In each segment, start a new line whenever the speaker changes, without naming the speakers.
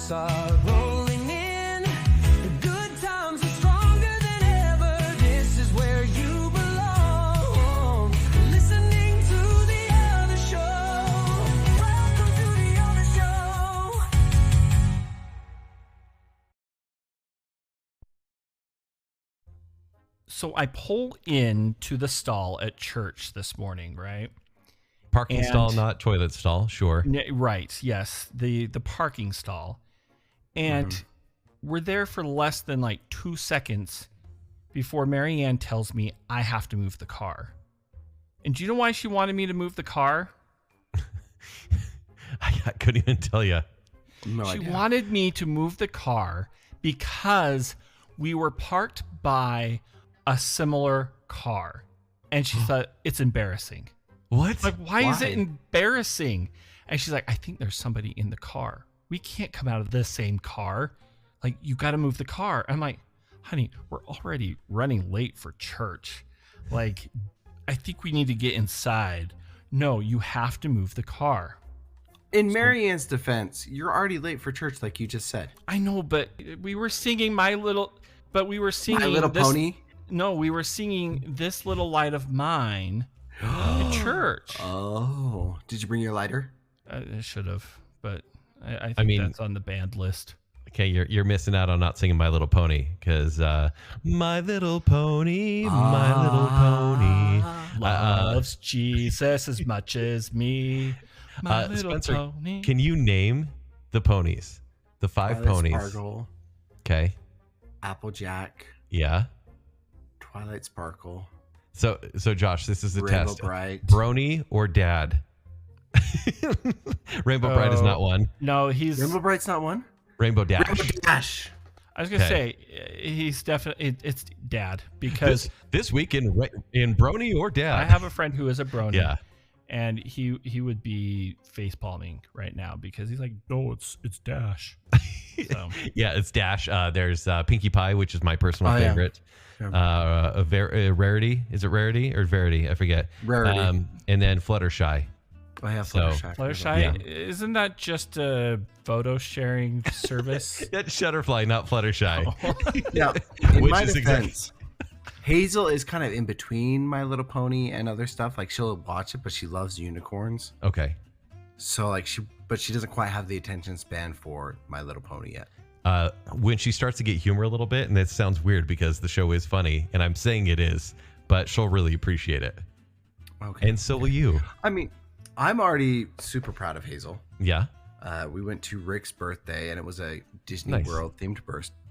chips are rolling in. The good times are stronger than ever. This is where you belong. Listening to the other show. Welcome to the other show.
So I pull into the stall at church this morning, right?
Parking stall, not toilet stall. Sure.
Right. Yes. The parking stall. And we're there for less than like 2 seconds before MaryAnn tells me I have to move the car. And do you know why she wanted me to move the car?
I couldn't even tell you.
She wanted me to move the car because we were parked by a similar car. And she thought it's embarrassing.
What?
Like, why is it embarrassing? And she's like, I think there's somebody in the car. We can't come out of the same car. Like, you got to move the car. I'm like, honey, we're already running late for church. Like, I think we need to get inside. No, you have to move the car.
In MaryAnn's defense, you're already late for church, like you just said.
I know, but we were singing My Little
Pony?
No, we were singing This Little Light of Mine at church.
Oh, did you bring your lighter?
I should have, but I think that's on the band list.
Okay, you're missing out on not singing My Little Pony because My Little Pony, My Little Pony
loves Jesus as much as me. My little
Spencer,
pony.
Can you name the ponies? The five ponies.
Sparkle,
Okay.
Applejack,
Yeah.
Twilight Sparkle.
So Josh, this is the
Rainbow
test.
Bright.
Brony or dad? Rainbow Bright is not one.
No, he's
Rainbow Bright's not one?
Rainbow Dash.
Rainbow Dash.
I was gonna say he's definitely it's dad because
this week in Brony or dad.
I have a friend who is a brony.
Yeah.
And he would be face palming right now because he's like, no, it's Dash. So.
Yeah, it's Dash. There's Pinkie Pie, which is my personal favorite.
Yeah.
Rarity. Is it Rarity or Verity? I forget.
Rarity.
And then Fluttershy.
I have Fluttershy.
Fluttershy? Isn't that just a photo sharing service?
That's Shutterfly, not Fluttershy.
Oh. Now, in my defense, Hazel is kind of in between My Little Pony and other stuff. Like, she'll watch it, but she loves unicorns.
Okay.
So, like, she doesn't quite have the attention span for My Little Pony yet.
When she starts to get humor a little bit, and it sounds weird because the show is funny, and I'm saying it is, but she'll really appreciate it.
Okay.
And so will you.
I mean, I'm already super proud of Hazel.
Yeah.
We went to Rick's birthday, and it was a Disney World themed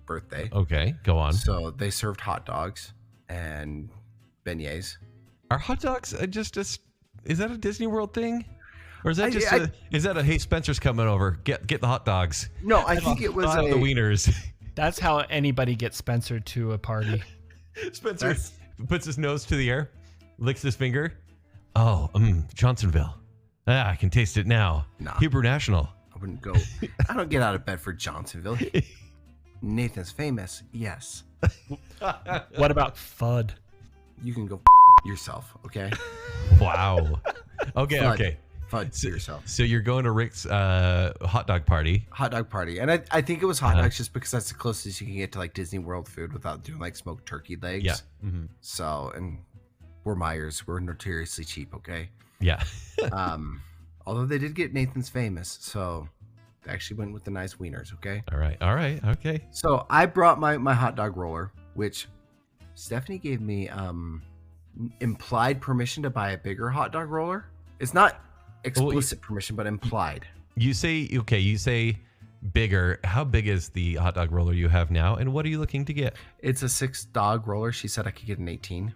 birthday.
Okay, go on.
So they served hot dogs and beignets.
Are hot dogs is that a Disney World thing? Or is that is that a hey, Spencer's coming over, get the hot dogs?
No, I think it was
the wieners.
That's how anybody gets Spencer to a party.
Spencer puts his nose to the air, licks his finger. Oh, Johnsonville. I can taste it now.
Nah.
Hebrew National.
I wouldn't go. I don't get out of bed for Johnsonville. Nathan's Famous, yes.
What about FUD?
You can go yourself, okay?
Wow. Okay,
FUD.
okay.
FUD to yourself.
So you're going to Rick's hot dog party.
Hot dog party. And I think it was hot dogs just because that's the closest you can get to like Disney World food without doing like smoked turkey legs.
Yeah. Mm-hmm.
So, and we're Myers. We're notoriously cheap, okay?
Yeah.
Although they did get Nathan's Famous, so they actually went with the nice wieners, okay?
All right. Okay.
So I brought my hot dog roller, which Stephanie gave me implied permission to buy a bigger hot dog roller. It's not explicit permission, but implied.
You say bigger. How big is the hot dog roller you have now, and what are you looking to get?
It's a 6 dog roller. She said I could get an 18.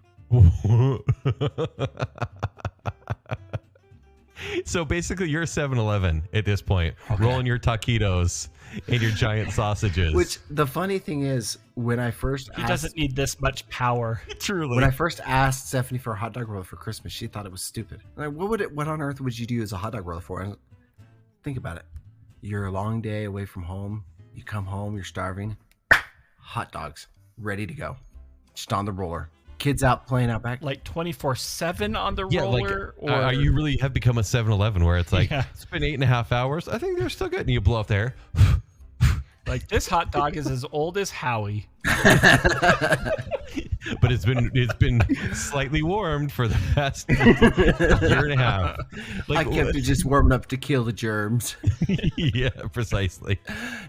So basically you're 7-Eleven at this point, rolling your taquitos and your giant sausages.
Which the funny thing is, when I first
He doesn't need this much power.
Truly.
When I first asked Stephanie for a hot dog roller for Christmas, she thought it was stupid. Like, what on earth would you do as a hot dog roller for? And think about it. You're a long day away from home. You come home, you're starving. Hot dogs, ready to go. Just on the roller. Kids out playing out back.
Like 24/7 on the roller?
Like, or you really have become a 7-Eleven where it's like, It's been 8.5 hours. I think they're still good. And you blow up there.
Like, this hot dog is as old as Howie.
But it's been slightly warmed for the past year and a half.
I kept it just warming up to kill the germs.
Yeah, precisely.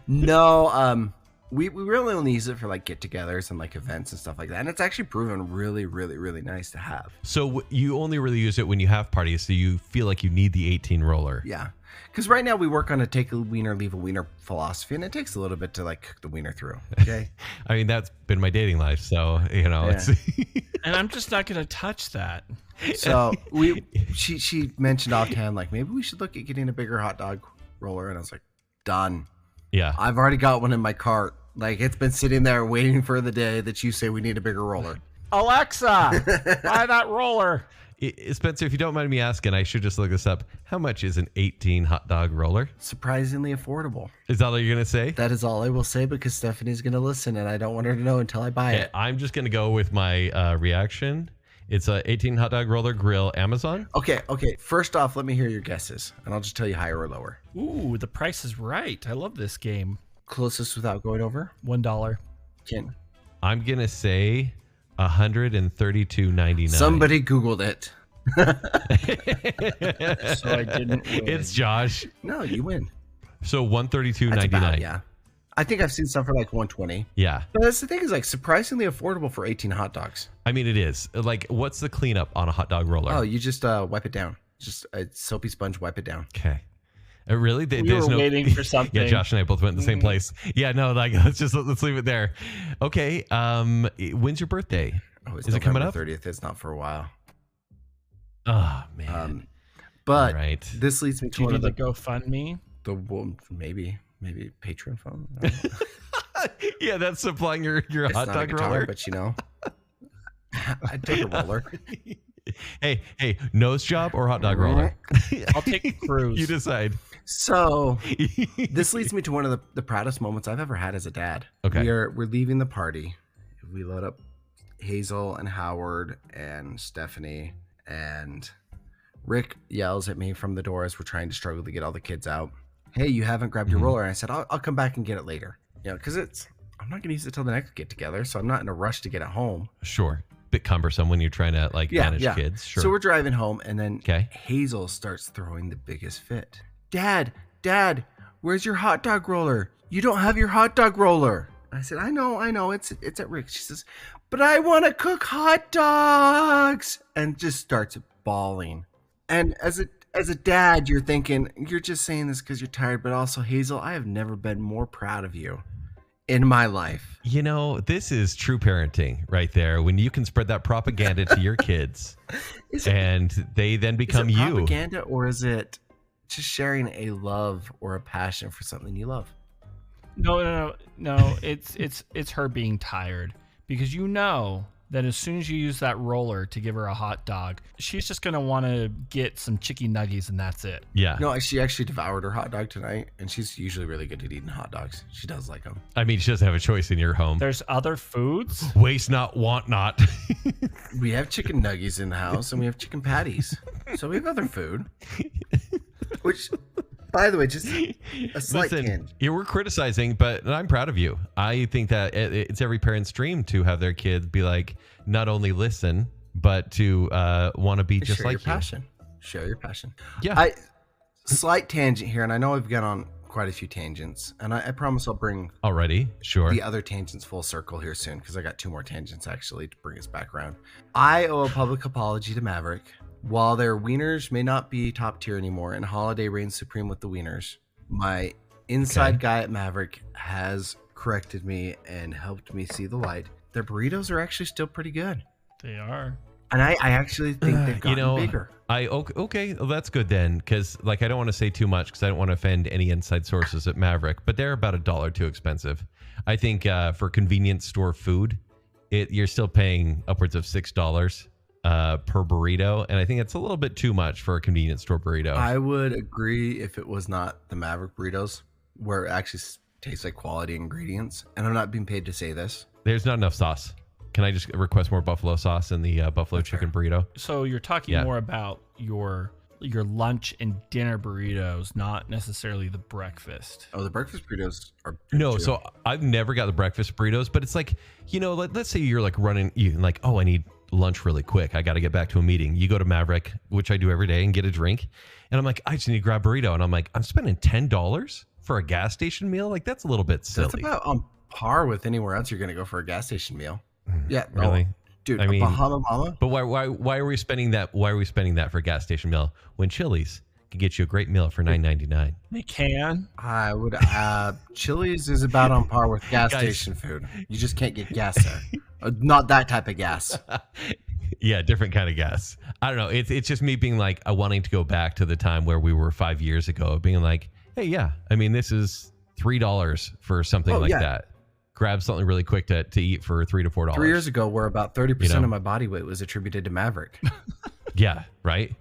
No, we really only use it for like get-togethers and like events and stuff like that, and it's actually proven really, really, really nice to have.
So you only really use it when you have parties, so you feel like you need the 18 roller.
Yeah, because right now we work on a take a wiener, leave a wiener philosophy, and it takes a little bit to like cook the wiener through. Okay.
I mean, that's been my dating life, so it's
And I'm just not going to touch that.
So she mentioned offhand like maybe we should look at getting a bigger hot dog roller, and I was like, done.
yeah.
I've already got one in my cart. Like, it's been sitting there waiting for the day that you say we need a bigger roller.
Alexa, buy that roller.
Spencer, if you don't mind me asking, I should just look this up. How much is an 18 hot dog roller?
Surprisingly affordable.
Is that all you're going to say?
That is all I will say because Stephanie's going to listen and I don't want her to know until I buy
Okay,
it.
I'm just going to go with my reaction. It's a 18 hot dog roller grill, Amazon.
Okay. First off, let me hear your guesses and I'll just tell you higher or lower.
Ooh, the price is right. I love this game.
Closest without going over?
$1.
Ken.
I'm going to say $132.99.
Somebody Googled it.
So I didn't win.
It's Josh.
No, you win.
So
That's
$132.99.
about, yeah. I think I've seen some for like 120.
Yeah.
But that's the thing is like surprisingly affordable for 18 hot dogs.
I mean, it is. Like, what's the cleanup on a hot dog roller?
Oh, you just wipe it down. Just a soapy sponge, wipe it down.
Okay. Really?
We were waiting for something.
Yeah, Josh and I both went in the same place. Yeah, no, like let's leave it there. Okay. When's your birthday?
Oh, it's
Is it coming up?
30th. It's not for a while.
Oh man.
But
All right.
this leads me to
Do you
one of
need
the,
to GoFundMe?
well, maybe Patreon phone.
Yeah, that's supplying your
It's
hot
not a
dog
guitar,
roller.
but you know, I'd take a roller.
Hey, nose job or hot dog roller?
I'll take a cruise.
You decide.
So this leads me to one of the proudest moments I've ever had as a dad.
Okay.
We're leaving the party. We load up Hazel and Howard and Stephanie, and Rick yells at me from the door as we're trying to struggle to get all the kids out. Hey, you haven't grabbed your roller. And I said, I'll come back and get it later. You know, because I'm not going to use it till the next get together, so I'm not in a rush to get it home.
Sure. Bit cumbersome when you're trying to manage kids. Sure.
So we're driving home, and then
Okay.
Hazel starts throwing the biggest fit. Dad, where's your hot dog roller? You don't have your hot dog roller. I said, I know, it's at Rick's. She says, but I want to cook hot dogs, and just starts bawling. And as a dad, you're thinking, you're just saying this because you're tired, but also, Hazel, I have never been more proud of you in my life.
You know, this is true parenting right there. When you can spread that propaganda to your kids, and they then become
is it
you.
propaganda, or is it just sharing a love or a passion for something you love?
No. It's her being tired, because you know that as soon as you use that roller to give her a hot dog, she's just gonna want to get some chicken nuggies and that's it.
Yeah.
No, she actually devoured her hot dog tonight, and she's usually really good at eating hot dogs. She does like them.
I mean, she doesn't have a choice in your home.
There's other foods.
Waste not, want not.
We have chicken nuggies in the house, and we have chicken patties. So we have other food. Which, by the way, just a slight tangent.
You were criticizing, but I'm proud of you. I think that it's every parent's dream to have their kids be like, not only listen, but to want to be just
Share
like
your
you.
passion. Share your passion.
Yeah.
Slight tangent here, and I know I've got on quite a few tangents, and I promise I'll bring
Already? Sure.
the other tangents full circle here soon, because I got 2 more tangents actually to bring us back around. I owe a public apology to Maverick. While their wieners may not be top tier anymore and Holiday reigns supreme with the wieners, my inside guy at Maverick has corrected me and helped me see the light. Their burritos are actually still pretty good.
They are.
And I actually think they've gotten bigger.
Okay, well, that's good then, because I don't want to say too much because I don't want to offend any inside sources at Maverick, but they're about $1 too expensive. I think for convenience store food, you're still paying upwards of $6 per burrito, and I think it's a little bit too much for a convenience store burrito.
I would agree if it was not the Maverick burritos, where it actually tastes like quality ingredients. And I'm not being paid to say this.
There's not enough sauce. Can I just request more buffalo sauce in the buffalo chicken burrito?
So you're talking more about your your lunch and dinner burritos, not necessarily the breakfast.
Oh, the breakfast burritos are
No,
too.
so I've never got the breakfast burritos, but it's like, let's say you're like running, I need lunch really quick. I got to get back to a meeting. You go to Maverick, which I do every day, and get a drink. And I'm like, I just need to grab a burrito. And I'm like, I'm spending $10 for a gas station meal? Like, that's a little bit silly.
That's about on par with anywhere else you're going to go for a gas station meal. Yeah.
Really?
Dude,
I mean,
Bahama Mama.
But why are we spending that? Why are we spending that for a gas station meal when Chili's can get you a great meal for $9.99?
They can.
I would. Chili's is about on par with gas station food. You just can't get gas there. Not that type of gas.
Yeah, different kind of gas. I don't know. It's just me being like, wanting to go back to the time where we were 5 years ago, being like, hey, yeah, I mean, this is $3 for something like that. Grab something really quick to eat for $3 to $4.
3 years ago, where about 30% of my body weight was attributed to Maverick.
Yeah, right.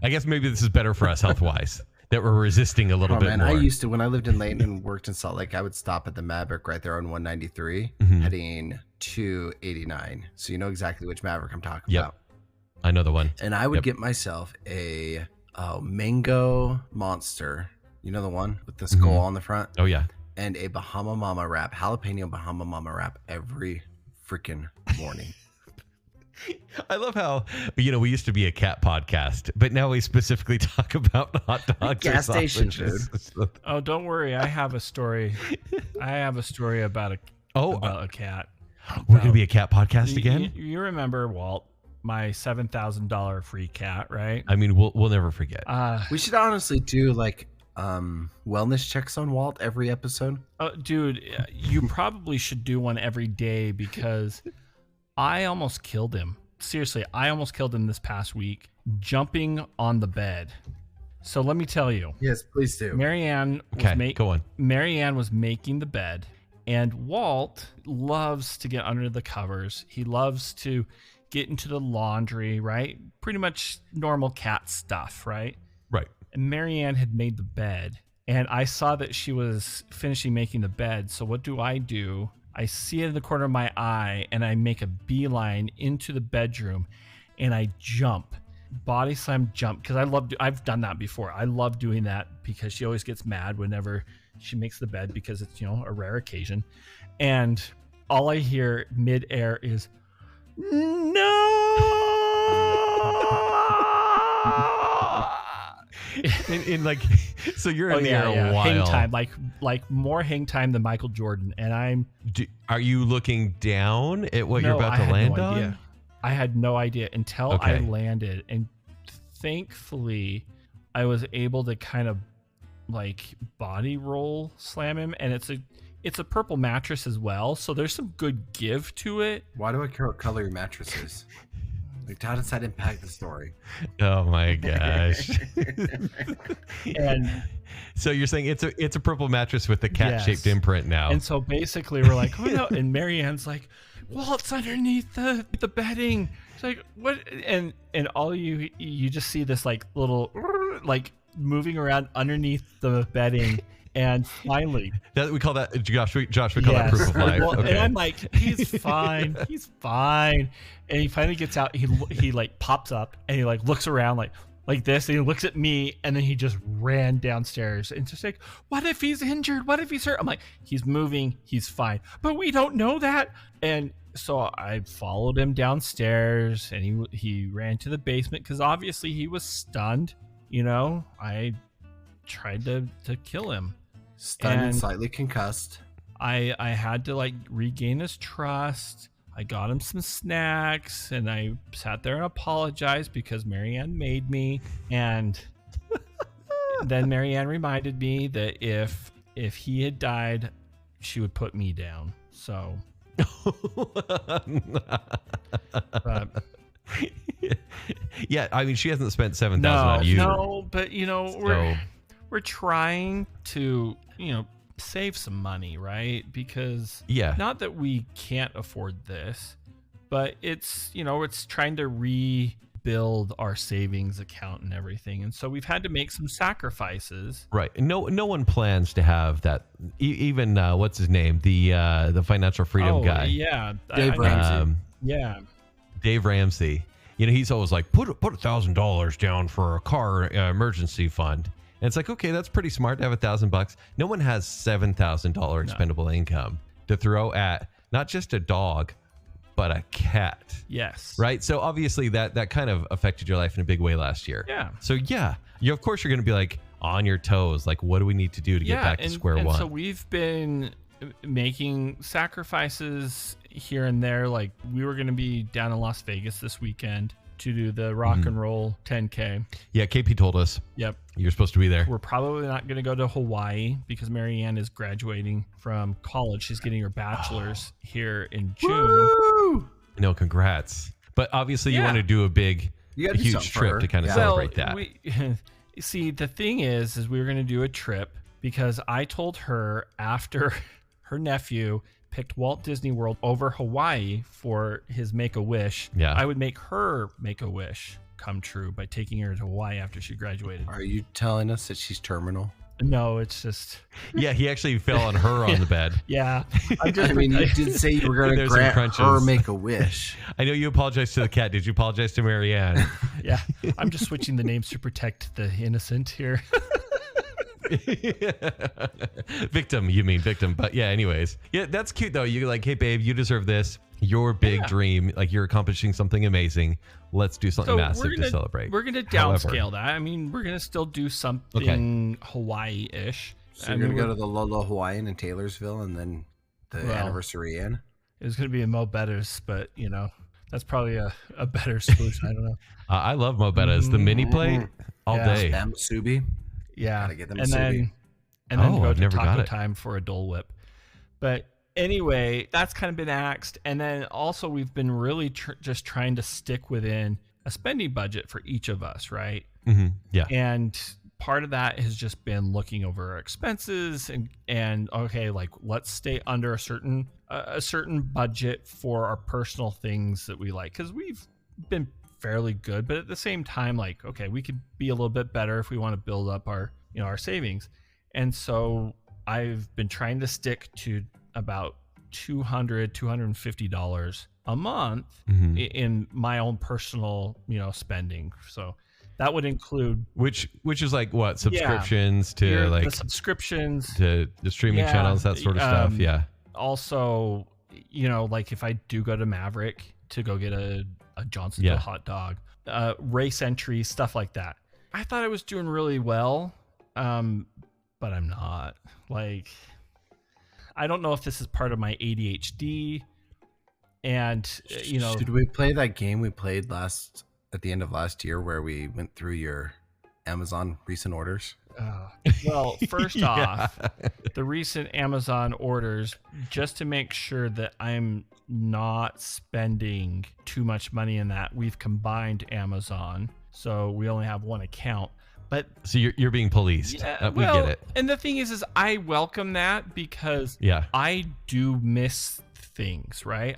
I guess maybe this is better for us health wise that we're resisting a little bit more.
I used to, when I lived in Layton and worked in Salt Lake, I would stop at the Maverick right there on 193, heading to 89. So you know exactly which Maverick I'm talking about.
I know the one.
And I would get myself a mango monster. You know the one with the skull on the front?
Oh, yeah.
And a Bahama Mama wrap, jalapeno Bahama Mama wrap every freaking morning.
I love how, we used to be a cat podcast, but now we specifically talk about hot dogs.
Gas station food.
Oh, don't worry. I have a story. About a cat.
We're going to be a cat podcast again?
You remember, Walt, my $7,000 free cat, right?
I mean, we'll never forget.
We should honestly do like wellness checks on Walt every episode.
Dude, you probably should do one every day because I almost killed him. Seriously, I almost killed him this past week jumping on the bed. So let me tell you.
Yes, please do.
MaryAnn
go on.
MaryAnn was making the bed, and Walt loves to get under the covers. He loves to get into the laundry, right? Pretty much normal cat stuff, right?
Right.
And MaryAnn had made the bed, and I saw that she was finishing making the bed. So what do? I see it in the corner of my eye, and I make a beeline into the bedroom, and I jump, body slam jump, because I've done that before. I love doing that because she always gets mad whenever she makes the bed because it's, a rare occasion. And all I hear midair is, no!
So you're in the air a while.
Hang time, like more hang time than Michael Jordan. And
are you looking down at what you're about
I
to
had
land
no
on?
Idea. I had no idea until I landed, and thankfully I was able to kind of like body roll slam him, and it's a purple mattress as well, so there's some good give to it.
Why do I care what color your mattress is? Like, how does that impact the story?
Oh my gosh!
And
so you're saying it's a purple mattress with the cat-shaped imprint now.
And so basically we're like, oh no, and MaryAnn's like, Walt's underneath the bedding. It's like, what? And all you just see this like little like moving around underneath the bedding. And finally,
we call that Josh. We call that proof of life.
Well, and I'm like, he's fine, he's fine. And he finally gets out. He like pops up and he like looks around like this. And he looks at me, and then he just ran downstairs and just like, what if he's injured? What if he's hurt? I'm like, he's moving, he's fine, but we don't know that. And so I followed him downstairs, and he ran to the basement because obviously he was stunned. I tried to kill him.
Stunned and slightly concussed.
I had to like regain his trust. I got him some snacks, and I sat there and apologized because MaryAnn made me. And then MaryAnn reminded me that if he had died, she would put me down. So
yeah, I mean, she hasn't spent $7,000 on you.
No, but we're trying to save some money, right? Because not that we can't afford this, but it's trying to rebuild our savings account and everything, and so we've had to make some sacrifices.
Right. No one plans to have that. Even what's his name, the financial freedom guy.
Yeah,
Dave Ramsey.
Yeah.
Dave Ramsey. You know, he's always like, put $1,000 down for a car emergency fund. And it's like, okay, that's pretty smart to have $1,000. No one has $7,000 expendable income to throw at not just a dog, but a cat.
Yes.
Right. So obviously that kind of affected your life in a big way last year.
Yeah.
So yeah, of course you're going to be like on your toes. Like, what do we need to do to get back to square one?
So we've been making sacrifices here and there. Like, we were going to be down in Las Vegas this weekend to do the rock and roll 10K.
Yeah. KP told us.
Yep.
You're supposed to be there.
We're probably not going to go to Hawaii because MaryAnn is graduating from college. She's getting her bachelor's here in June.
Woo!
No, congrats. But obviously you want to do a huge trip to kind of celebrate that.
See, the thing is we were going to do a trip because I told her after her nephew picked Walt Disney World over Hawaii for his Make-A-Wish, I would make her Make-A-Wish come true by taking her to Hawaii after she graduated.
Are you telling us that she's terminal?
No, it's just...
Yeah, he actually fell on her on the bed.
Yeah.
I mean, you did say you were going to grant her Make-A-Wish.
I know you apologized to the cat. Did you apologize to MaryAnn?
Yeah. I'm just switching the names to protect the innocent here.
Victim. But yeah, anyways. Yeah, that's cute though. You're like, hey babe, you deserve this. Your big dream, like you're accomplishing something amazing. Let's do something massive to celebrate.
We're going to downscale that. I mean, we're going to still do something Hawaii-ish.
So you're going to go to the Lolo Hawaiian in Taylorsville and then the Anniversary Inn?
It was going to be in Mo Bettas, but you know, that's probably a better solution. I don't know.
I love Mo Bettas. The mini plate all day.
Spam musubi.
Yeah.
Gotta get them
and
musubi.
then go to Taco Time for a Dole Whip. But anyway, that's kind of been axed. And then also we've been really just trying to stick within a spending budget for each of us, right?
Mm-hmm. Yeah.
And part of that has just been looking over our expenses and okay, like let's stay under a certain budget for our personal things that we like, because we've been fairly good, but at the same time, like, okay, we could be a little bit better if we want to build up our our savings. And so I've been trying to stick to about $250 a month in my own personal spending. So that would include
which is like what, subscriptions to like
the subscriptions
to the streaming channels, that sort of stuff. Yeah.
Also, like if I do go to Maverick to go get a Johnsonville hot dog, race entries, stuff like that. I thought I was doing really well, but I'm not. Like, I don't know if this is part of my ADHD. And
should we play that game we played at the end of last year where we went through your Amazon recent orders?
Well, first off, the recent Amazon orders, just to make sure that I'm not spending too much money in that, we've combined Amazon, so we only have one account. But
so you're being policed. We get it.
And the thing is I welcome that because I do miss things, right?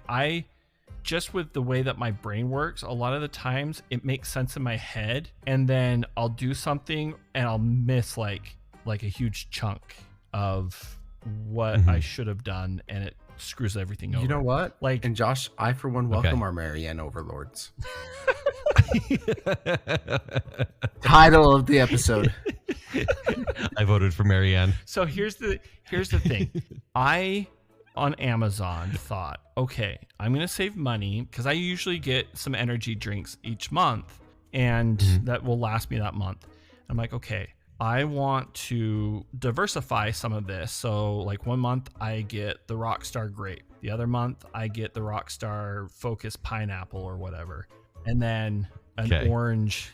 Just with the way that my brain works, a lot of the times it makes sense in my head, and then I'll do something and I'll miss like a huge chunk of what I should have done, and it screws everything over.
You know what?
Like,
and Josh, I for one welcome our MaryAnn overlords. Title of the episode.
I voted for MaryAnn.
So here's the thing. I on Amazon thought, okay, I'm going to save money because I usually get some energy drinks each month, and that will last me that month. I'm like, okay, I want to diversify some of this. So like one month I get the Rockstar grape. The other month I get the Rockstar Focus pineapple or whatever. And then an orange.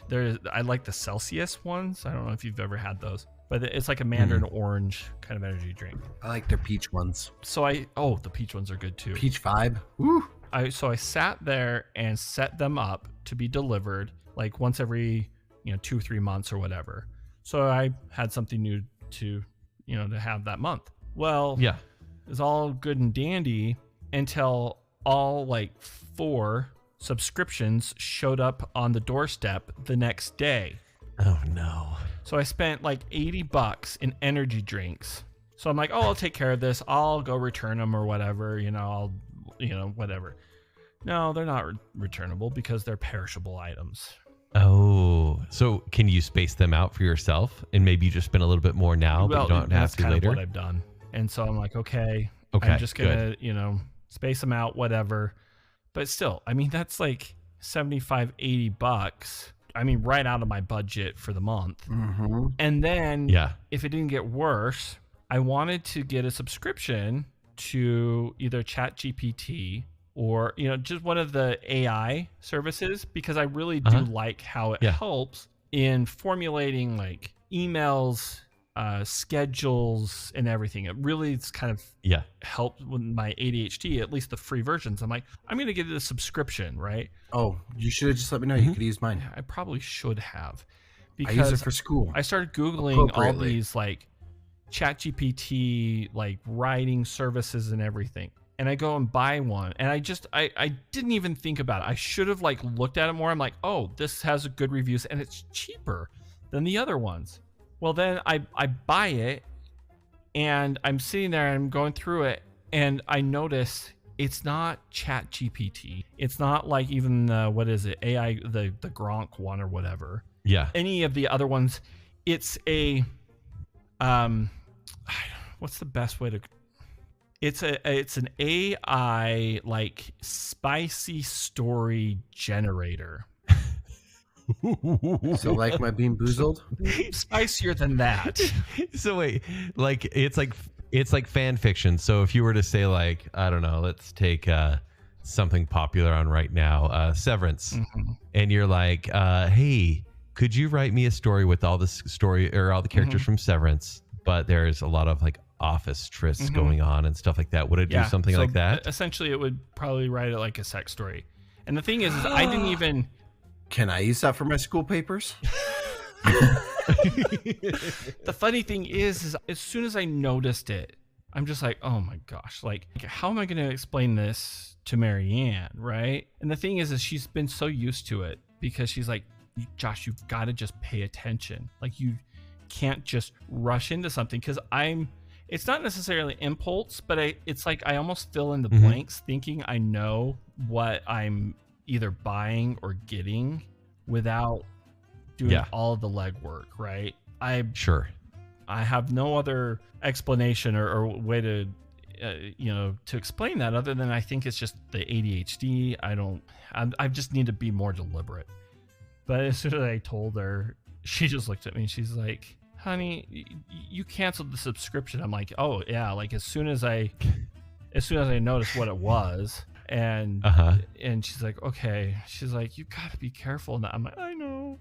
I like the Celsius ones. I don't know if you've ever had those, but it's like a mandarin orange kind of energy drink.
I like their peach ones.
So the peach ones are good too.
Peach vibe. Woo.
So I sat there and set them up to be delivered like once every 2-3 months or whatever. So I had something new to have that month. Well, it was all good and dandy until all like 4 subscriptions showed up on the doorstep the next day.
Oh no.
So I spent like $80 in energy drinks. So I'm like, oh, I'll take care of this. I'll go return them or whatever, whatever. No, they're not returnable because they're perishable items.
Oh, so can you space them out for yourself and maybe you just spend a little bit more now, but you don't have
that's
to
kind
later?
of what I've done. And so I'm like, okay,
Okay,
I'm just gonna, space them out, whatever. But still, I mean, that's like $75-$80. I mean, right out of my budget for the month.
Mm-hmm.
And then
Yeah.
if it didn't get worse, I wanted to get a subscription to either ChatGPT or, just one of the AI services, because I really do like how it helps in formulating like emails, schedules and everything. It really is kind of helped with my ADHD, at least the free versions. I'm like, I'm going to get a subscription, right?
Oh, you should have just let me know. You could use mine.
I probably should have,
I
because
use it for school.
I started Googling all
Appropriately.
these like ChatGPT, like writing services and everything. And I go and buy one. And I didn't even think about it. I should have like looked at it more. I'm like, oh, this has good reviews and it's cheaper than the other ones. Well, then I buy it and I'm sitting there and I'm going through it and I notice it's not ChatGPT. It's not like even what is it? AI, the Gronk one or whatever.
Yeah.
Any of the other ones. It's a what's the best way to? It's an AI like spicy story generator.
So like my Bean Boozled?
Spicier than that.
So wait, like it's like fan fiction. So if you were to say like, I don't know, let's take something popular on right now, Severance, and you're like, hey, could you write me a story with all this story or all the characters from Severance, but there's a lot of like office trysts going on and stuff like that? Would it do something like that?
Essentially, it would probably write it like a sex story. And the thing is I didn't even.
Can I use that for my school papers?
The funny thing is as soon as I noticed it, I'm just like, oh my gosh, like how am I going to explain this to MaryAnn, right? And the thing is she's been so used to it because she's like, Josh, you've got to just pay attention. Like you can't just rush into something, because it's not necessarily impulse, but it's like I almost fill in the blanks thinking I know what I'm either buying or getting without doing all of the legwork, right? I have no other explanation or way to to explain that other than I think it's just the ADHD. I just need to be more deliberate. But as soon as I told her, she just looked at me and she's like, honey, you canceled the subscription. I'm like, oh yeah, like as soon as I noticed what it was. And and she's like, okay. She's like, you gotta be careful. And I'm like, I know.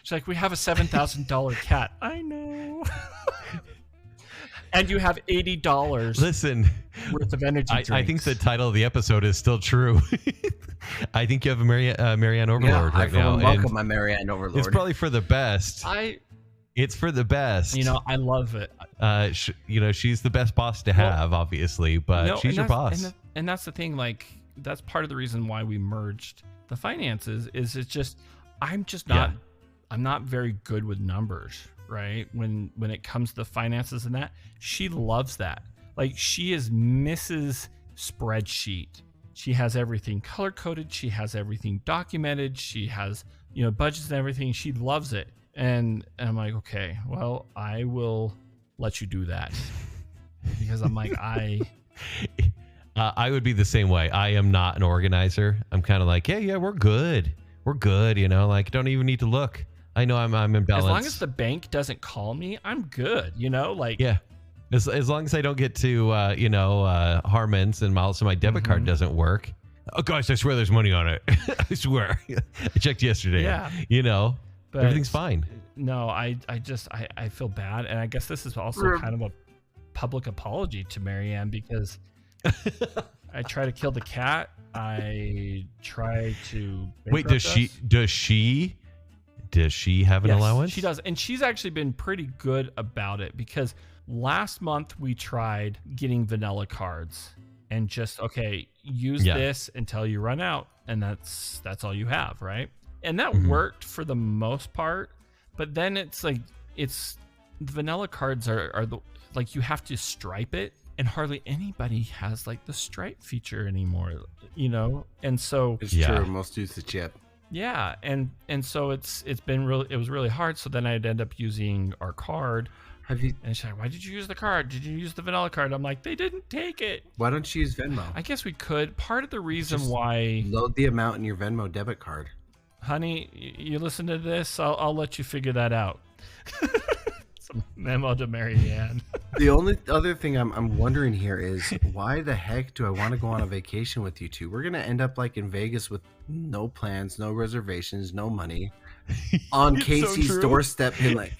She's like, we have a $7,000 cat. I know. And you have $80.
Listen,
worth of energy drinks.
I think the title of the episode is still true. I think you have a MaryAnn Overlord right now.
Welcome, my MaryAnn Overlord.
It's probably for the best. It's for the best.
I love it.
She's the best boss to have, obviously, but she's your boss.
And that's the thing, like, that's part of the reason why we merged the finances is it's just, I'm not very good with numbers, right? When it comes to the finances and that, she loves that. Like, she is Mrs. Spreadsheet. She has everything color coded. She has everything documented. She has, budgets and everything. She loves it. And I'm like, okay, well, I will let you do that, because I'm like,
I would be the same way. I am not an organizer. I'm kind of like, yeah, we're good. We're good. Like, don't even need to look. I know I'm in balance.
As long as the bank doesn't call me, I'm good. Like,
yeah. As long as I don't get to, Harmon's and also my debit card doesn't work. Oh, guys, I swear there's money on it. I swear. I checked yesterday.
Yeah.
But everything's fine.
No, I feel bad. And I guess this is also kind of a public apology to MaryAnn, because I try to kill the cat. I try to
wait. Does she have an allowance?
She does, and she's actually been pretty good about it, because last month we tried getting vanilla cards and just use this until you run out, and that's all you have, right? And that worked for the most part, but then it's like the vanilla cards are the, like, you have to stripe it and hardly anybody has like the stripe feature anymore, you know? And so
It's
Yeah.
true. Most use the chip.
yeah, and so it's been really, it was really hard. So then I'd end up using our card.
Have you?
And she's like, why did you use the card? Did you use the vanilla card? I'm like, they didn't take it.
Why don't you use Venmo?
I guess we could. Part of the reason
Just
why,
Load the amount in your Venmo debit card.
honey, you listen to this, I'll let you figure that out. Some memo to MaryAnn.
The only other thing I'm wondering here is why the heck do I want to go on a vacation with you two? We're gonna end up like in Vegas with no plans, no reservations, no money, on
It's so
Casey's
true.
doorstep, being like,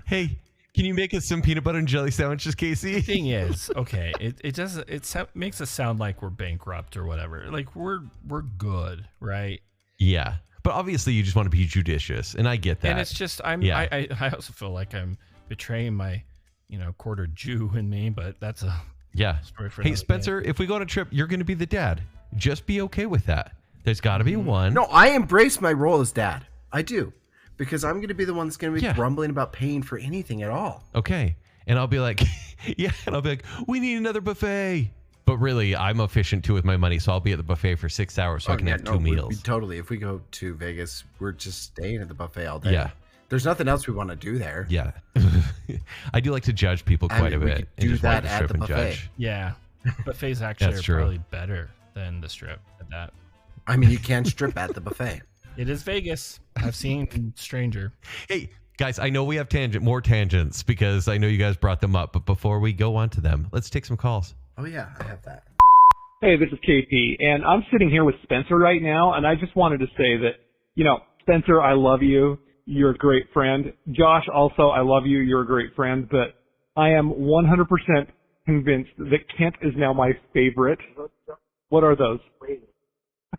Hey, can you make us some peanut butter and jelly sandwiches, Casey?
Thing is, okay, makes us sound like we're bankrupt or whatever. Like we're good, right?
Yeah. But obviously you just want to be judicious, and I get that.
And it's just
Yeah.
I also feel like I'm betraying my, quarter Jew in me, but that's a
yeah.
story for
Hey,
another
Spencer, if we go on a trip, you're going to be the dad. Just be okay with that. There's got to be one.
no, I embrace my role as dad. I do, because I'm gonna be the one that's gonna be
Yeah.
grumbling about paying for anything at all.
Okay. And I'll be like, yeah. And I'll be like, we need another buffet. But really, I'm efficient too with my money, so I'll be at the buffet for 6 hours so I can
Yeah,
have
no,
two
we
meals.
totally. If we go to Vegas, we're just staying at the buffet all day.
Yeah.
There's nothing else we want to do there.
Yeah. I do like to judge people
I
quite
mean,
a
we
bit.
could
and
do
just walk
that at
strip
the
and
buffet.
judge.
Yeah, buffets actually
That's
are
true.
probably better than the strip at that.
I mean, you can strip at the buffet.
It is Vegas. I've seen Stranger.
Hey, guys, I know we have more tangents because I know you guys brought them up. But before we go on to them, let's take some calls.
Oh yeah, I have that.
Hey, this is KP, and I'm sitting here with Spencer right now, and I just wanted to say that, Spencer, I love you. You're a great friend. Josh, also, I love you. You're a great friend, but I am 100% convinced that Kent is now my favorite. What are those?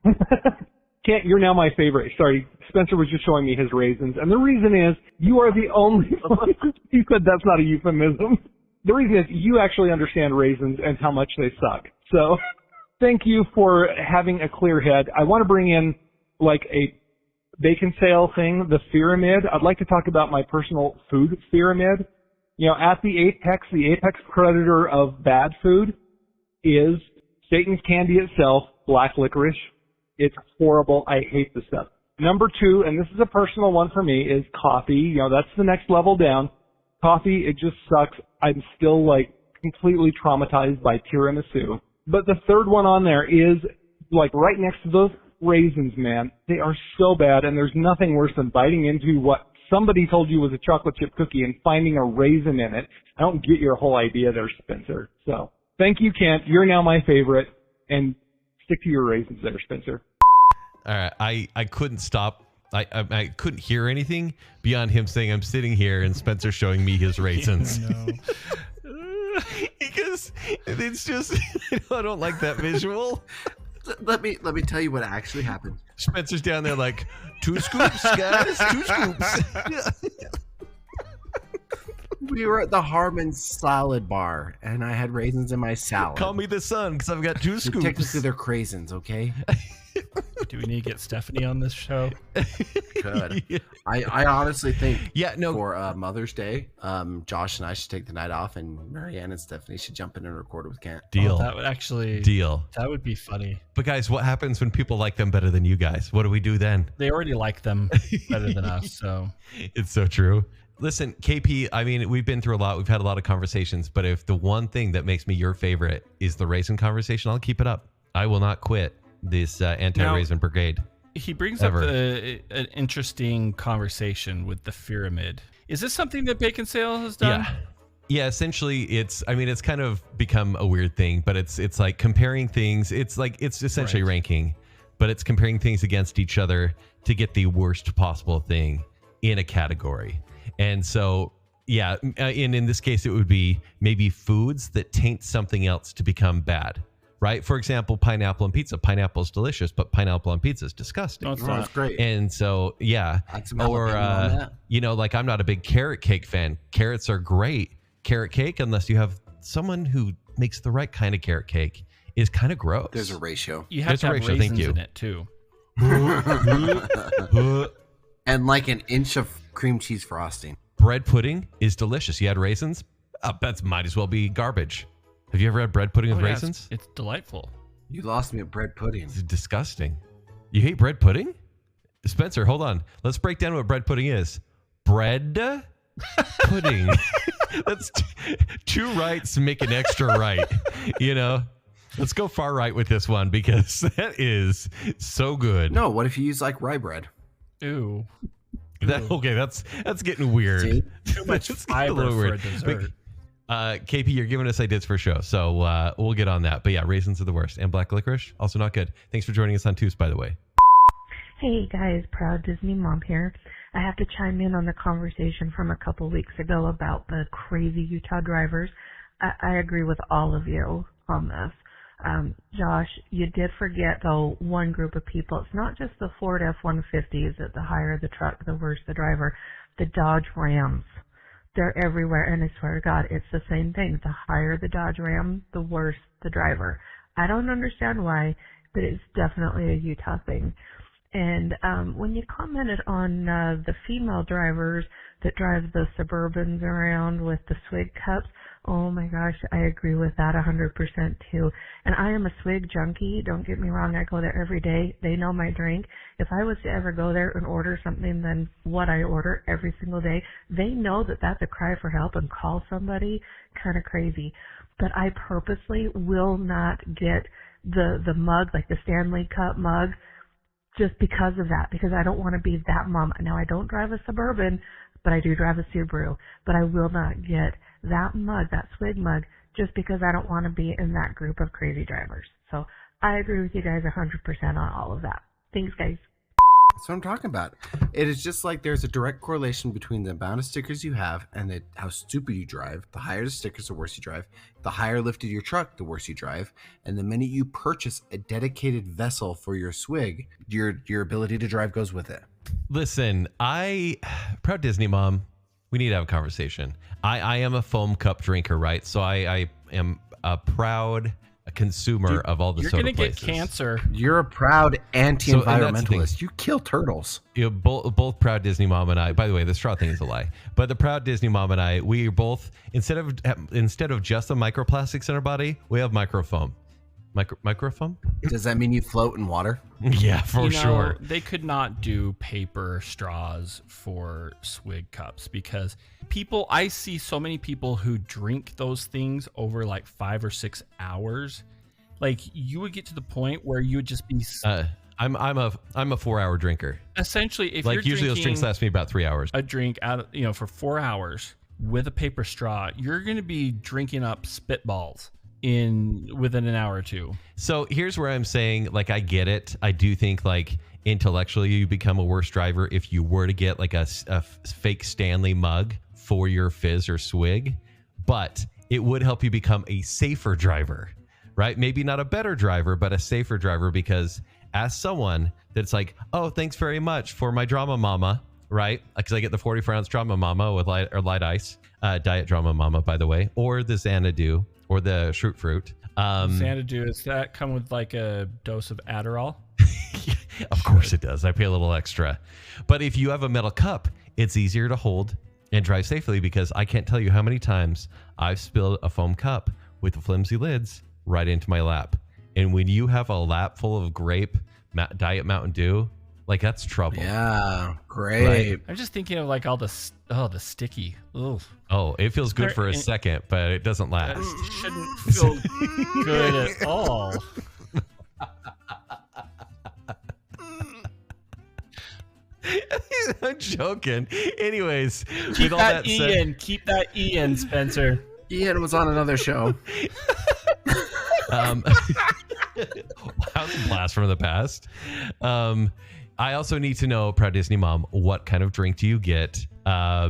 Kent, you're now my favorite. Sorry, Spencer was just showing me his raisins, and the reason is you are the only one. He said that's not a euphemism. The reason is you actually understand raisins and how much they suck. So thank you for having a clear head. I want to bring in like a Baconsale thing, the pyramid. I'd like to talk about my personal food pyramid. At the apex predator of bad food is Satan's candy itself, black licorice. It's horrible. I hate this stuff. Number 2, and this is a personal one for me, is coffee. That's the next level down. Coffee, it just sucks. I'm still like completely traumatized by tiramisu. But the third one on there is like right next to those raisins, man. They are so bad, and there's nothing worse than biting into what somebody told you was a chocolate chip cookie and finding a raisin in it. I don't get your whole idea there, Spencer. So thank you, Kent. You're now my favorite, and stick to your raisins there, Spencer.
All right. I couldn't stop. I couldn't hear anything beyond him saying, I'm sitting here and Spencer showing me his raisins.
No.
Because it's just, I don't like that visual.
Let me tell you what actually happened.
Spencer's down there like, 2 scoops, guys, 2 scoops.
We were at the Harmon Salad Bar, and I had raisins in my salad.
Call me the sun because I've got 2 scoops.
Technically, they're craisins, okay?
Do we need to get Stephanie on this show?
Good. I honestly think
no.
for Mother's Day, Josh and I should take the night off, and MaryAnn and Stephanie should jump in and record with Kent.
Deal.
That would actually That would be funny.
But guys, what happens when people like them better than you guys? What do we do then?
They already like them better than us, so
It's so true. Listen, KP, I mean, we've been through a lot. We've had a lot of conversations, but if the one thing that makes me your favorite is the raisin conversation, I'll keep it up. I will not quit this anti-raisin brigade.
he brings
Ever.
up an interesting conversation with the pyramid. Is this something that Baconsale has done?
Yeah, essentially it's kind of become a weird thing, but it's like comparing things. It's essentially ranking, but it's comparing things against each other to get the worst possible thing in a category. And so, yeah, in this case, it would be maybe foods that taint something else to become bad, right? For example, pineapple on pizza. Pineapple is delicious, but pineapple on pizza is disgusting.
No, it's
Oh,
not.
that's great.
And so, yeah,
Add some
or
jalapeno on that.
like I'm not a big carrot cake fan. Carrots are great. Carrot cake, unless you have someone who makes the right kind of carrot cake, is kind of gross.
There's a ratio.
You have
There's
to
a
have
ratio, thank
raisins
you.
in it too.
And like an inch of cream cheese frosting.
Bread pudding is delicious. You add raisins, That might as well be garbage. Have you ever had bread pudding with
yeah,
raisins?
it's delightful.
You lost me at bread pudding.
It's disgusting. You hate bread pudding? Spencer, hold on. Let's break down what bread pudding is. Bread pudding. That's two rights make an extra right. You know? Let's go far right with this one because that is so good.
No, what if you use like rye bread?
Ooh.
Okay, that's getting weird.
See?
Too much
It's getting a
fiber
little
for a
weird.
dessert.
KP, you're giving us ideas for a show, so we'll get on that. But yeah, raisins are the worst. And black licorice, also not good. Thanks for joining us on Tuesday, by the way.
Hey guys, proud Disney mom here. I have to chime in on the conversation from a couple weeks ago about the crazy Utah drivers. I agree with all of you on this. Josh, you did forget though one group of people. It's not just the Ford F-150s that the higher the truck, the worse the driver. The Dodge Rams. They're everywhere, and I swear to God, it's the same thing. The higher the Dodge Ram, the worse the driver. I don't understand why, but it's definitely a Utah thing. And when you commented on the female drivers that drive the Suburbans around with the swig cups, oh my gosh, I agree with that 100% too. And I am a swig junkie. Don't get me wrong, I go there every day. They know my drink. If I was to ever go there and order something than what I order every single day, they know that that's a cry for help and call somebody. Kind of crazy. But I purposely will not get the mug, like the Stanley Cup mug, just because of that, because I don't want to be that mom. Now, I don't drive a Suburban, but I do drive a Subaru. But I will not get that mug, that swig mug, just because I don't want to be in that group of crazy drivers. So I agree with you guys 100% on all of that. Thanks, guys.
That's what I'm talking about. It is just like there's a direct correlation between the amount of stickers you have and how stupid you drive. The higher the stickers, the worse you drive. The higher lifted your truck, the worse you drive. And the minute you purchase a dedicated vessel for your swig, your ability to drive goes with it.
Listen, proud Disney mom, we need to have a conversation. I am a foam cup drinker, right? So I am a proud consumer of all the
You're
soda
gonna
places.
get cancer.
You're a proud anti-environmentalist.
So,
You kill turtles.
You know, both proud Disney mom and I. By the way, the straw thing is a lie. But the proud Disney mom and I, we are both instead of just the microplastics in our body, we have microfoam. Microfoam?
Does that mean you float in water?
Yeah, for sure.
They could not do paper straws for swig cups because I see so many people who drink those things over like 5 or 6 hours. Like you would get to the point where you would just be.
I'm a 4-hour drinker.
Essentially, if
like
you're
usually those drinks last me about 3 hours.
A drink for 4 hours with a paper straw, you're going to be drinking up spitballs within an hour or two.
So here's where I'm saying, like, I get it. I do think like intellectually you become a worse driver if you were to get like a fake Stanley mug for your fizz or swig, but it would help you become a safer driver, right? Maybe not a better driver, but a safer driver, because as someone that's like, oh, thanks very much for my drama mama, right? Because I get the 44-ounce drama mama with light ice, diet drama mama, by the way, or the Xanadu, or the Shoot Fruit.
Xanadu, does that come with like a dose of Adderall?
Of course it does. I pay a little extra. But if you have a metal cup, it's easier to hold and drive safely, because I can't tell you how many times I've spilled a foam cup with the flimsy lids right into my lap. And when you have a lap full of grape Diet Mountain Dew, like that's trouble.
Yeah, great.
Right?
I'm just thinking of like all the sticky. Ugh.
Oh, it feels good for a second, but it doesn't last.
That shouldn't feel good at all.
I'm joking. Anyways,
Keep
with all
that
that
E
said,
in. Keep that E in, Spencer.
Ian was on another show.
that was a blast from the past. I also need to know, proud Disney mom, what kind of drink do you get?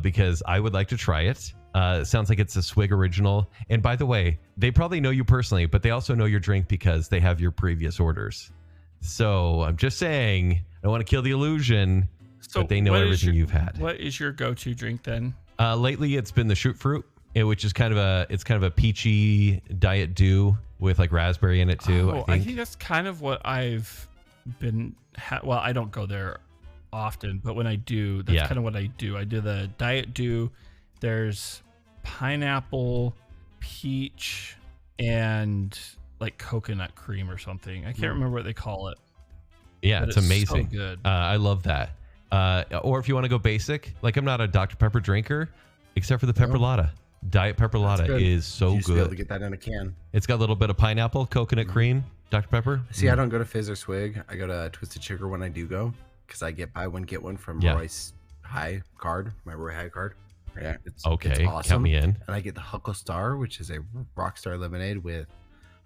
Because I would like to try it. It sounds like it's a Swig original. And by the way, they probably know you personally, but they also know your drink because they have your previous orders. So I'm just saying, I don't want to kill the illusion, but they know everything you've had.
What is your go-to drink then?
Lately, it's been the Shoot Fruit, which is kind of a peachy Diet Dew with like raspberry in it too.
Oh, I think that's kind of what I've been. Well, I don't go there often, but when I do, that's kind of what I do. I do the Diet Dew. There's pineapple, peach, and like coconut cream or something. I can't remember what they call it.
Yeah,
But
it's amazing.
So good.
I love that. Or if you want to go basic, like I'm not a Dr. Pepper drinker, except for the Pepperlotta. Diet Pepperlotta
good.
is so
You used to be able
good.
to get that in a can.
It's got a little bit of pineapple, coconut cream, Dr. Pepper.
See, I don't go to Fizz or Swig. I go to Twisted Sugar when I do go, because I get buy one get one from
Yeah.
Roy's High card, my Roy High card. Yeah, it's
Okay,
awesome.
count me in.
And I get the Huckle Star, which is a Rockstar lemonade with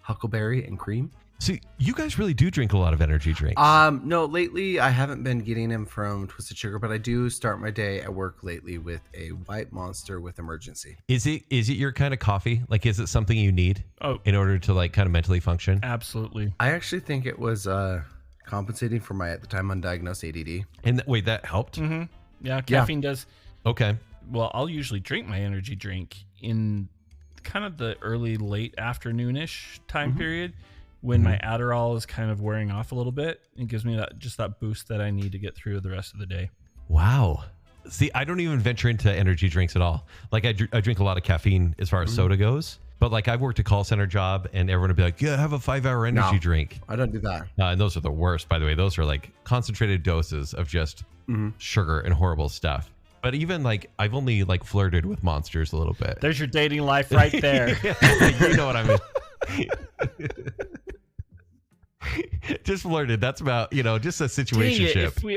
huckleberry and cream.
See, you guys really do drink a lot of energy drinks.
No, lately I haven't been getting them from Twisted Sugar, but I do start my day at work lately with a White Monster with Emergency.
Is it your kind of coffee? Like, is it something you need in order to like kind of mentally function?
Absolutely.
I actually think it was compensating for my at the time undiagnosed ADD.
And wait, that helped?
Mm-hmm. Yeah, caffeine does.
Okay.
Well, I'll usually drink my energy drink in kind of the early, late afternoonish time period when my Adderall is kind of wearing off a little bit. It gives me that boost that I need to get through the rest of the day.
Wow. See, I don't even venture into energy drinks at all. Like I drink a lot of caffeine as far as soda goes. But like I've worked a call center job and everyone would be like, yeah, have a 5-hour energy drink.
I don't do that.
And those are the worst, by the way. Those are like concentrated doses of just sugar and horrible stuff. But even like I've only like flirted with Monsters a little bit.
There's your dating life right there.
You know what I mean. Just flirted. That's about, just a situationship.
If we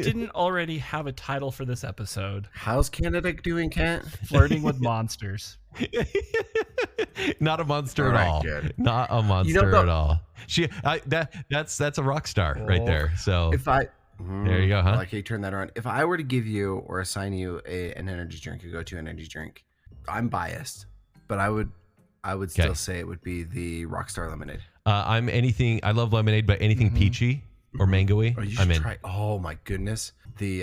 didn't already have a title for this episode,
How's Canada doing, Kent?
Flirting with Monsters.
Not a monster
All
at
right,
all.
good.
Not a monster at all. That's a rock star right there. So there you go, huh?
I like how you turn that around. If I were to give you or assign you an energy drink, a go-to energy drink, I'm biased, but I would still say it would be the Rockstar Lemonade.
I'm anything. I love lemonade, but anything peachy or mangoey,
Oh, you
I'm
should
in.
try. Oh my goodness, the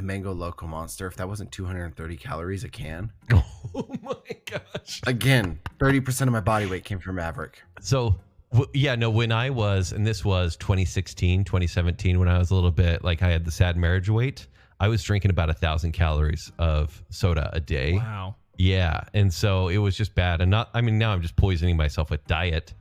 Mango Loco Monster. If that wasn't 230 calories a can,
Oh my gosh.
again, 30% of my body weight came from Maverick.
So when I was, and this was 2016, 2017, when I was a little bit like I had the sad marriage weight, I was drinking about 1,000 calories of soda a day.
Wow.
Yeah. And so it was just bad. And now I'm just poisoning myself with diet,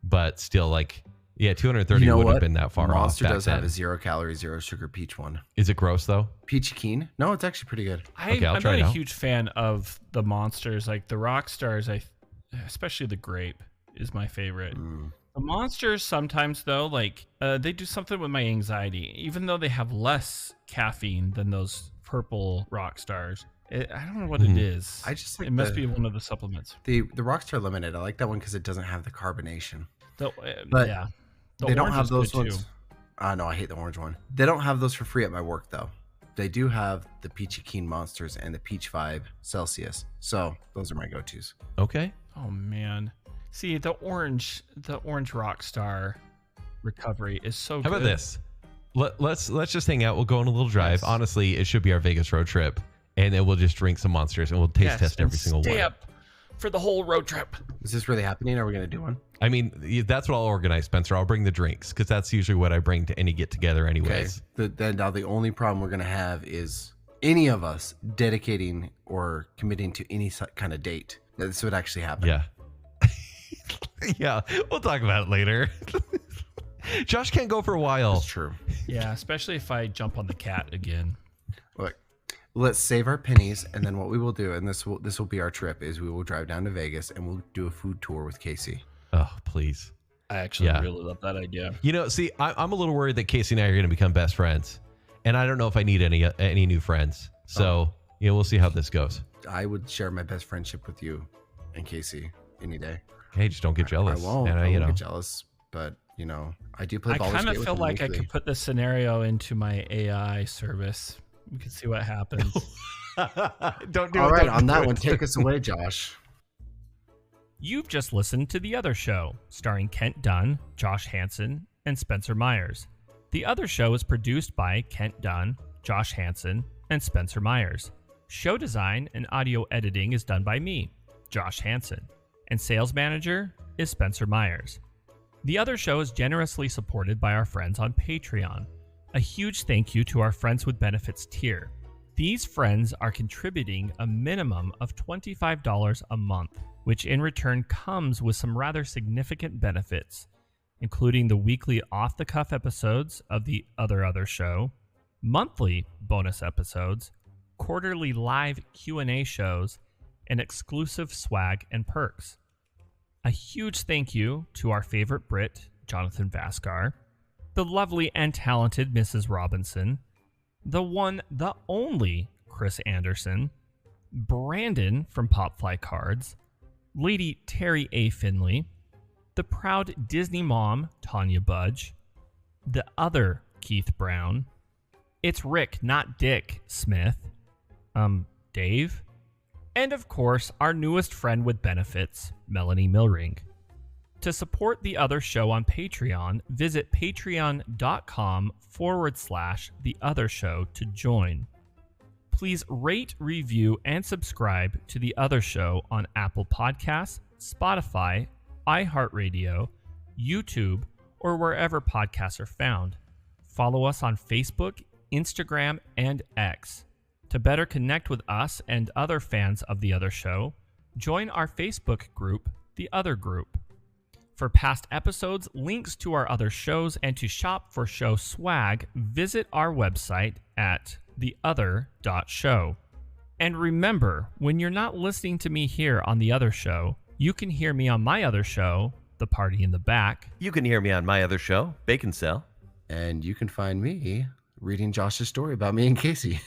but still 230 wouldn't have been that far off.
Monster
back
does
then.
have a 0 calorie, 0 sugar peach one.
Is it gross though?
Peachy Keen? No, it's actually pretty good.
I'm
I'll try
not
it
a
out.
huge fan of the Monsters. Like the rock stars, especially the grape is my favorite. The Monsters sometimes though, they do something with my anxiety, even though they have less caffeine than those purple rock stars. I don't know what it is.
I just like
it must be one of the supplements.
the Rockstar Lemonade. I like that one because it doesn't have the carbonation.
But
The they don't
orange
have
is
those
good,
ones.
too.
No, I hate the orange one. They don't have those for free at my work though. They do have the Peachy Keen Monsters and the Peach Vibe Celsius. So those are my go-tos.
Okay.
Oh man, see the orange rock star recovery is so good.
How about this? Let's just hang out. We'll go on a little drive.
Yes.
Honestly, it should be our Vegas road trip. And then we'll just drink some Monsters and we'll taste test every single
stay
one.
up for the whole road trip.
Is this really happening? Are we gonna do one?
I mean, that's what I'll organize, Spencer. I'll bring the drinks because that's usually what I bring to any get together anyways.
Then now the only problem we're gonna have is any of us dedicating or committing to any kind of date. This would actually happen.
Yeah. Yeah. We'll talk about it later. Josh can't go for a while.
That's true.
Yeah, especially if I jump on the cat again.
Look, let's save our pennies, and then what we will do, and this will be our trip, is we will drive down to Vegas and we'll do a food tour with Casey.
Oh, please.
I actually
Yeah.
really love that idea.
See, I'm a little worried that Casey and I are going to become best friends. And I don't know if I need any new friends. So, we'll see how this goes.
I would share my best friendship with you and Casey any day.
Hey, just don't get jealous.
I won't.
And
I won't get jealous, but I do play
I
Baldur's
kind
Gate
of
with
feel
him
like I
weekly.
could put this scenario into my AI service. We could see what happens.
Don't do
All
it.
right,
don't
on
do
that
it.
one, take us away, Josh.
You've just listened to The Other Show, starring Kent Dunn, Josh Hansen, and Spencer Myers. The Other Show is produced by Kent Dunn, Josh Hansen, and Spencer Myers. Show design and audio editing is done by me, Josh Hansen, and sales manager is Spencer Myers. The Other Show is generously supported by our friends on Patreon. A huge thank you to our Friends with Benefits tier. These friends are contributing a minimum of $25 a month, which in return comes with some rather significant benefits, including the weekly off-the-cuff episodes of the Other Show, monthly bonus episodes, quarterly live Q&A shows, and exclusive swag and perks. A huge thank you to our favorite Brit, Jonathan Vaskar, the lovely and talented Mrs. Robinson, the one, the only Chris Anderson, Brandon from Popfly Cards, Lady Terry A. Finley, the proud Disney mom, Tanya Budge, the other Keith Brown, It's Rick, not Dick Smith, Dave, and of course, our newest friend with benefits, Melanie Milring. To support The Other Show on Patreon, visit patreon.com/The Other Show to join. Please rate, review, and subscribe to The Other Show on Apple Podcasts, Spotify, iHeartRadio, YouTube, or wherever podcasts are found. Follow us on Facebook, Instagram, and X. To better connect with us and other fans of The Other Show, join our Facebook group, The Other Group. For past episodes, links to our other shows, and to shop for show swag, visit our website at theother.show. And remember, when you're not listening to me here on The Other Show, you can hear me on my other show, The Party in the Back.
You can hear me on my other show, Baconsale.
And you can find me reading Josh's story about me and Casey.